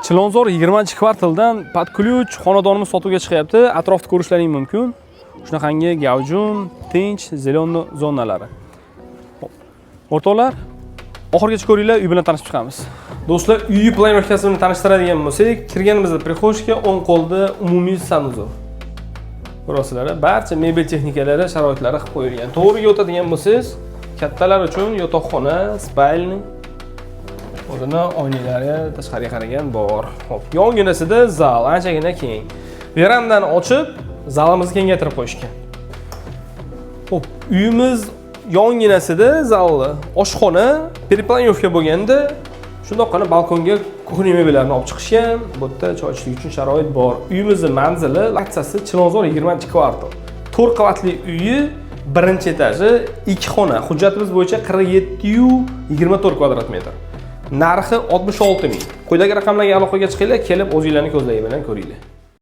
Chilonzor 20-kvartaldan pod ключ xonadonimiz sotuvga chiqyapti. Atrofni ko'rishlaring mumkin. Shunaqangi gavjum, tinch, zeleno zonalari. O'rtoqlar, oxirgacha ko'ringlar, uy bilan tanishib chiqamiz. Do'stlar, uy planovkasini tanishtiradigan bo'lsak, kirganimizda prixoshka o'ng qo'lda umumiy sanuzor. Ko'rasizlar, barcha mebel texnikalari, sharoitlari qilib qo'yilgan. To'g'riga o'tadigan bo'lsangiz, kattalar uchun yotoqxona, spalni, o'zini oynalari tashqariga qaragan bor. Xo'p, yonginasida zal, anchagina keng. Verandani ochib, zalimizni kengaytirib qo'yishgan. Xo'p, uyimiz yonginasida zalli, oshxona, перепланёвка bo'lganda, shundoqqina balkonga kuxня mebellarni olib chiqishgan. Bu yerda choy ichishlik uchun sharoit bor. Uyimizning manzili lokatsiyasi Chilonzor 20-kvartal. 4 qavatli uyi, birinchi etaji, 2 xona. Hujjatimiz bo'yicha 47,24 kvadrat metr. Narxi 66 ming. Quyidagi raqamlarga aloqaga chiqinglar, kelib o'zingizlarning ko'zlari bilan ko'ringlar.